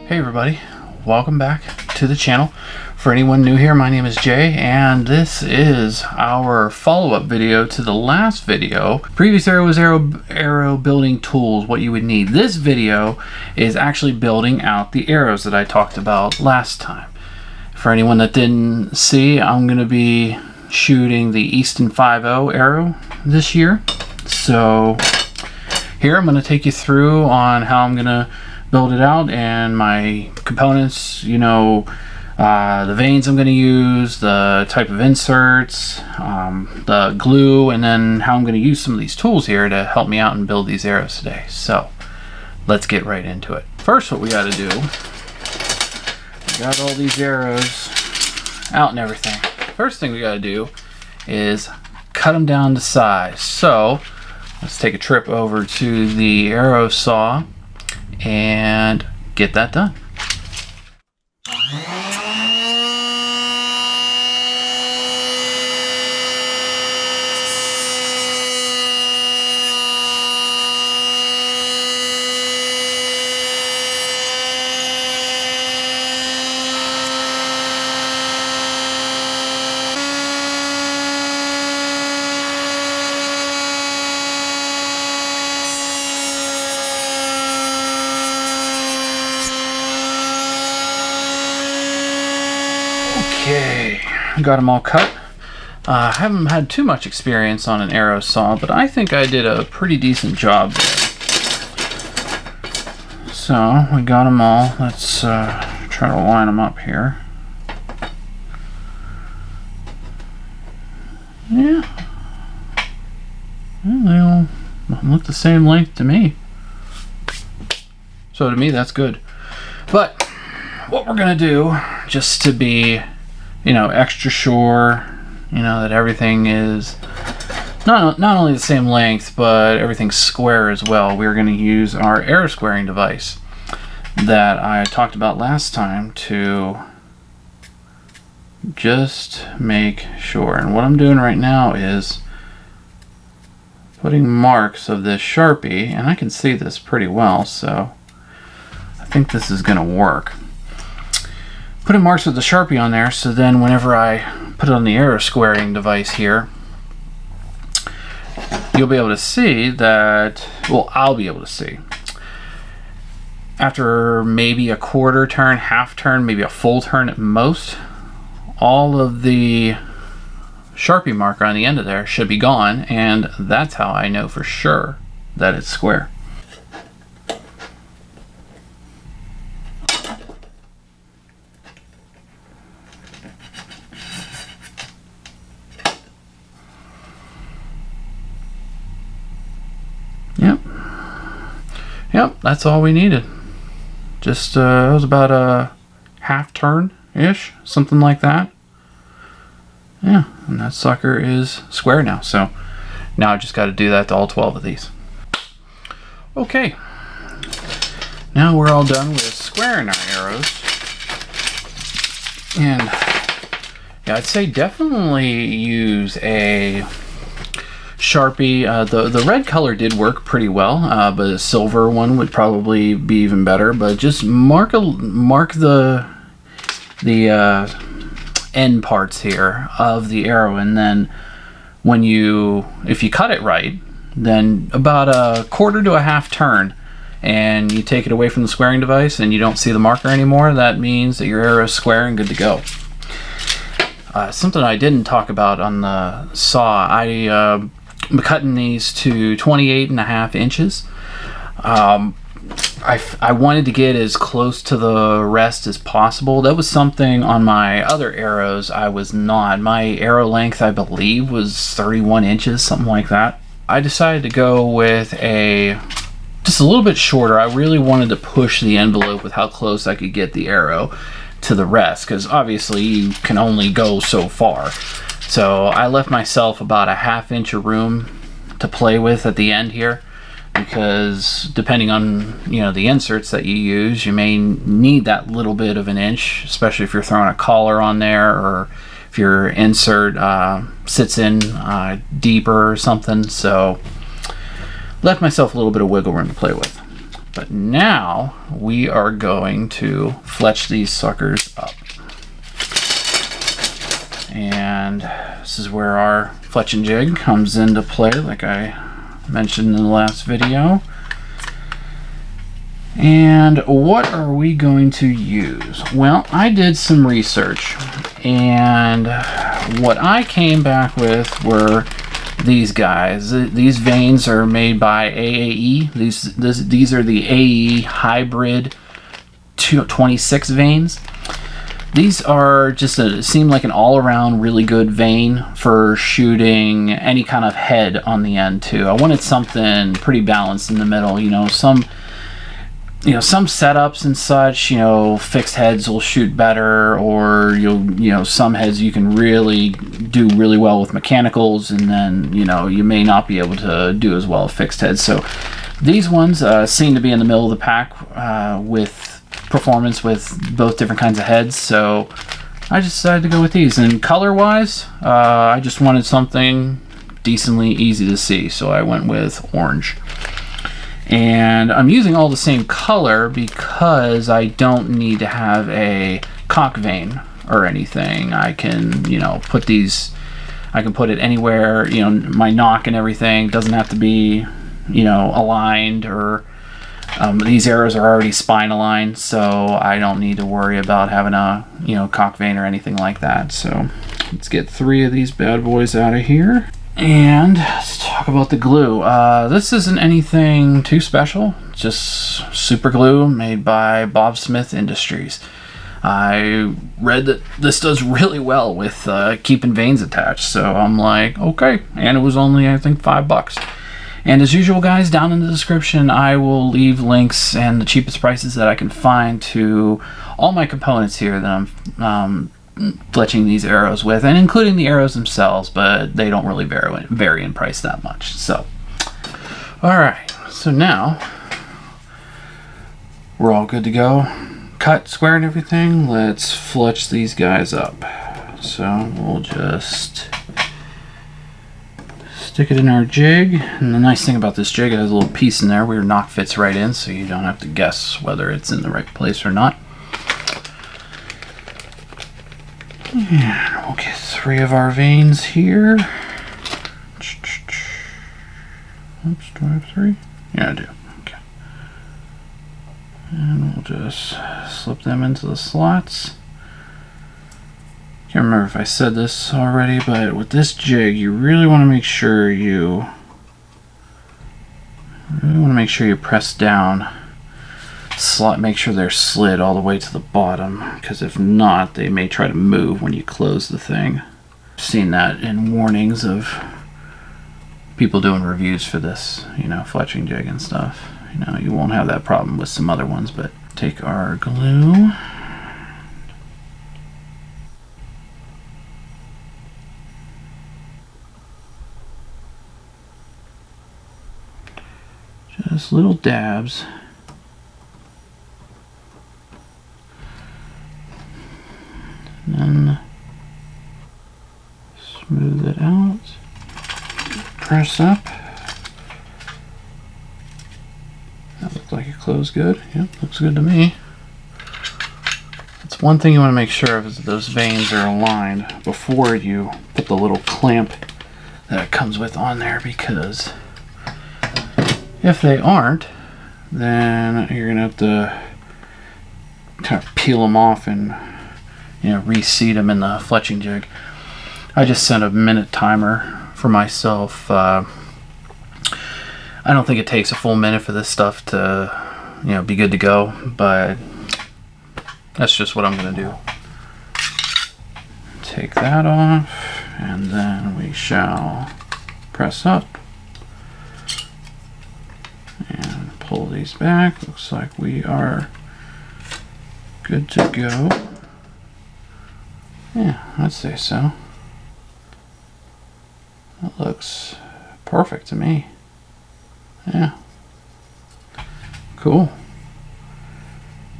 Hey everybody, welcome back to the channel. For anyone new here, my name is Jay, and this is our follow-up video to the last video. Previous arrow was arrow building tools, what you would need. This video is actually building out the arrows that I talked about last time. For anyone that didn't see, I'm going to be shooting the Easton 5.0 arrow this year. So here I'm going to take you through on how I'm going to build it out and my components, the vanes I'm going to use, the type of inserts, the glue, and then how I'm going to use some of these tools here to help me out and build these arrows today. So let's get right into it. First, what we got to do, we got all these arrows out and everything. First thing we got to do is cut them down to size. So let's take a trip over to the arrow saw and get that done. Okay, got them all cut. I haven't had too much experience on an arrow saw, but I think I did a pretty decent job there. So we got them all. Let's try to line them up here. Yeah, well, they all look the same length to me. So to me, that's good. But what we're gonna do, just to be extra sure, that everything is not only the same length, but everything's square as well. We're going to use our arrow squaring device that I talked about last time to just make sure. And what I'm doing right now is putting marks of this Sharpie, and I can see this pretty well, so I think this is going to work. Putting marks with the Sharpie on there, so then whenever I put it on the arrow squaring device here, you'll be able to see that, well, I'll be able to see. After maybe a quarter turn, half turn, maybe a full turn at most, all of the Sharpie marker on the end of there should be gone, and that's how I know for sure that it's square. Yep, that's all we needed. Just it was about a half turn-ish, something like that. Yeah, and that sucker is square now. So now I just got to do that to all 12 of these. Okay, now we're all done with squaring our arrows. And yeah, I'd say definitely use a Sharpie. The red color did work pretty well, but a silver one would probably be even better. But just mark the end parts here of the arrow, and then if you cut it right, then about a quarter to a half turn, and you take it away from the squaring device, and you don't see the marker anymore. That means that your arrow is square and good to go. Something I didn't talk about on the saw, I'm cutting these to 28.5 inches. I wanted to get as close to the rest as possible. That was something on my other arrows I was not. My arrow length, I believe, was 31 inches, something like that. I decided to go with just a little bit shorter. I really wanted to push the envelope with how close I could get the arrow to the rest, because obviously you can only go so far. So I left myself about a ½ inch of room to play with at the end here, because depending on the inserts that you use, you may need that little bit of an inch, especially if you're throwing a collar on there, or if your insert sits in deeper or something. So left myself a little bit of wiggle room to play with. But now we are going to fletch these suckers up. And this is where our fletching jig comes into play, like I mentioned in the last video. And what are we going to use? Well, I did some research, and what I came back with were these guys. These vanes are made by AAE. These are the AAE hybrid 26 vanes. These are just seem like an all-around really good vane for shooting any kind of head on the end too. I wanted something pretty balanced in the middle. Some setups and such, fixed heads will shoot better, or some heads you can really do really well with mechanicals, and then you may not be able to do as well with fixed heads. So these ones seem to be in the middle of the pack with performance with both different kinds of heads, so I just decided to go with these. And color wise, I just wanted something decently easy to see, so I went with orange. And I'm using all the same color because I don't need to have a cock vane or anything. I can put it anywhere. My knock and everything doesn't have to be aligned, or these arrows are already spine aligned, so I don't need to worry about having a cock vane or anything like that. So let's get 3 of these bad boys out of here. And let's talk about the glue. This isn't anything too special, just super glue made by Bob Smith Industries. I read that this does really well with keeping vanes attached, so I'm like, okay. And it was only, I think, $5. And as usual, guys, down in the description I will leave links and the cheapest prices that I can find to all my components here that I'm fletching these arrows with, and including the arrows themselves, but they don't really vary in price that much. So alright, so now we're all good to go, cut square and everything. Let's fletch these guys up. So we'll just stick it in our jig, and the nice thing about this jig, it has a little piece in there where your knock fits right in, so you don't have to guess whether it's in the right place or not. And we'll get 3 of our vanes here. Oops, do I have 3? Yeah, I do. Okay. And we'll just slip them into the slots. Can't remember if I said this already, but with this jig, you really want to make sure you press down. Make sure they're slid all the way to the bottom, because if not, they may try to move when you close the thing. I've seen that in warnings of people doing reviews for this, fletching jig and stuff. You won't have that problem with some other ones. But take our glue, just little dabs. And then smooth it out, press up. That looked like it closed good. Yep, looks good to me. That's one thing you want to make sure of, is that those vanes are aligned before you put the little clamp that it comes with on there, because if they aren't, then you're going to have to kind of peel them off and reseat them in the fletching jig. I just set a minute timer for myself. I don't think it takes a full minute for this stuff to be good to go, but that's just what I'm gonna do. Take that off, and then we shall press up and pull these back. Looks like we are good to go. Yeah, I'd say so. That looks perfect to me. Yeah. Cool.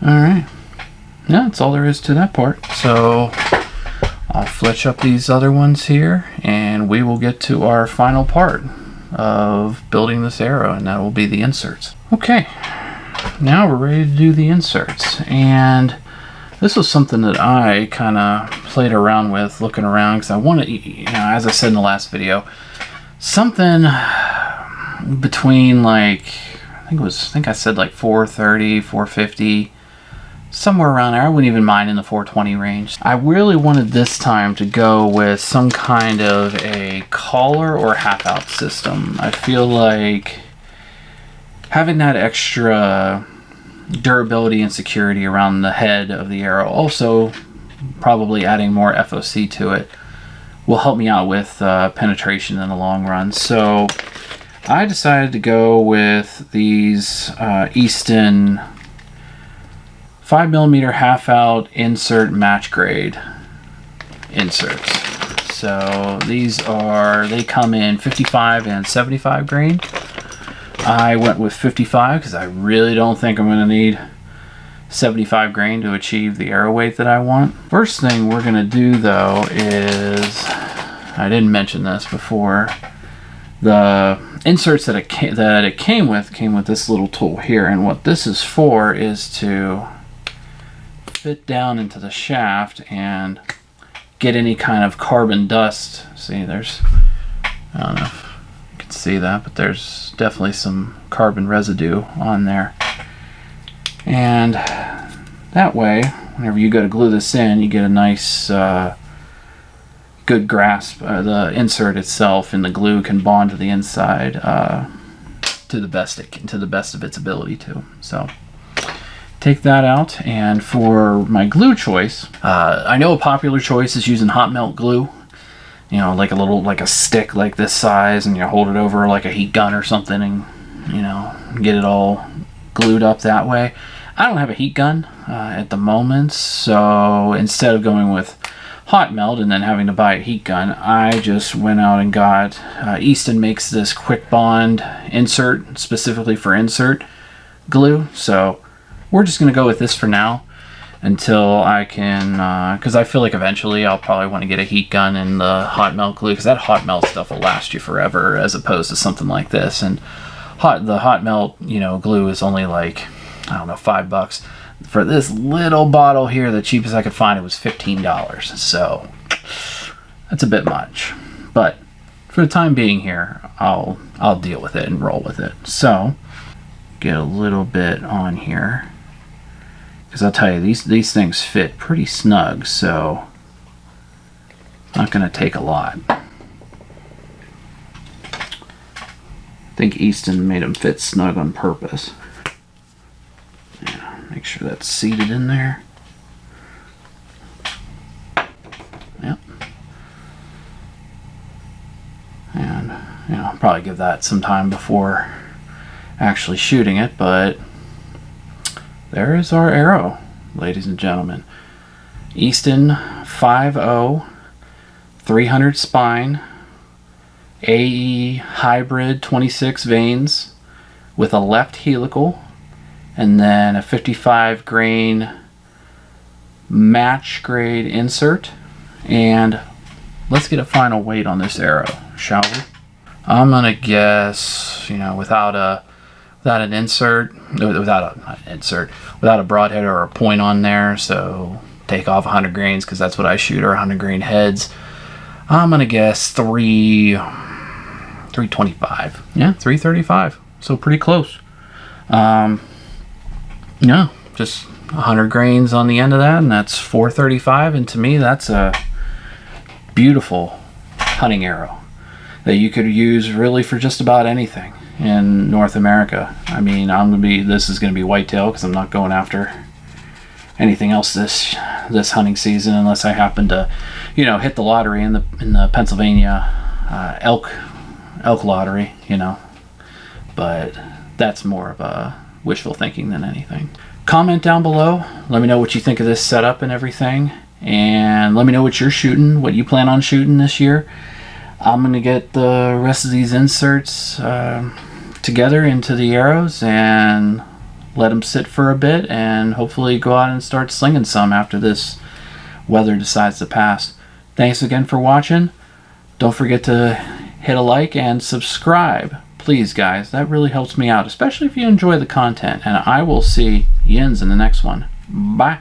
Alright. Yeah, that's all there is to that part. So I'll fletch up these other ones here, and we will get to our final part of building this arrow, and that will be the inserts. Okay. now we're ready to do the inserts. And this was something that I kind of played around with, looking around, because I wanted, you know, as I said in the last video, something between like, I think I said like 430, 450, somewhere around there. I wouldn't even mind in the 420 range. I really wanted this time to go with some kind of a collar or half out system. I feel like having that extra durability and security around the head of the arrow, also probably adding more FOC to it, will help me out with penetration in the long run. So I decided to go with these Easton 5mm half out insert match grade inserts. So these they come in 55 and 75 grain. I went with 55 because I really don't think I'm going to need 75 grain to achieve the arrow weight that I want. First thing we're going to do though is, I didn't mention this before, the inserts that it came with this little tool here, and what this is for is to fit down into the shaft and get any kind of carbon dust. See, there's, I don't know if you can see that, but there's definitely some carbon residue on there. And that way, whenever you go to glue this in, you get a nice good grasp. The insert itself and the glue can bond to the inside to the best of its ability to. So take that out, and for my glue choice, I know a popular choice is using hot melt glue. You know, like a stick like this size, and you hold it over like a heat gun or something, and you know, get it all glued up that way. I don't have a heat gun at the moment, so instead of going with hot melt and then having to buy a heat gun, I just went out and got Easton makes this quick bond insert specifically for insert glue. So we're just gonna go with this for now until I can, because I feel like eventually I'll probably want to get a heat gun and the hot melt glue, because that hot melt stuff will last you forever as opposed to something like this. And the hot melt, you know, glue is only like, I don't know, $5. For this little bottle here, the cheapest I could find, it was $15. So that's a bit much, but for the time being here, I'll deal with it and roll with it. So get a little bit on here, because I'll tell you, these things fit pretty snug, so not gonna take a lot. I think Easton made them fit snug on purpose. Yeah, make sure that's seated in there. Yep. And you know, I'll probably give that some time before actually shooting it, but there is our arrow, ladies and gentlemen. Easton 5.0 300 spine, AE hybrid 26 vanes with a left helical, and then a 55 grain match grade insert. And let's get a final weight on this arrow, shall we? I'm gonna guess, you know, without a broadhead or a point on there, so take off 100 grains because that's what I shoot, or 100 grain heads. I'm gonna guess 325. Yeah, 335. So pretty close. Yeah, just 100 grains on the end of that, and that's 435. And to me, that's a beautiful hunting arrow that you could use really for just about anything in North America. I mean, this is gonna be whitetail because I'm not going after anything else this hunting season, unless I happen to, you know, hit the lottery in the Pennsylvania elk lottery, you know. But that's more of a wishful thinking than anything. Comment down below. Let me know what you think of this setup and everything, and let me know what you're shooting, what you plan on shooting this year. I'm gonna get the rest of these inserts together into the arrows and let them sit for a bit, and hopefully go out and start slinging some after this weather decides to pass. Thanks again for watching. Don't forget to hit a like and subscribe. Please, guys, that really helps me out, especially if you enjoy the content. And I will see yins in the next one. Bye.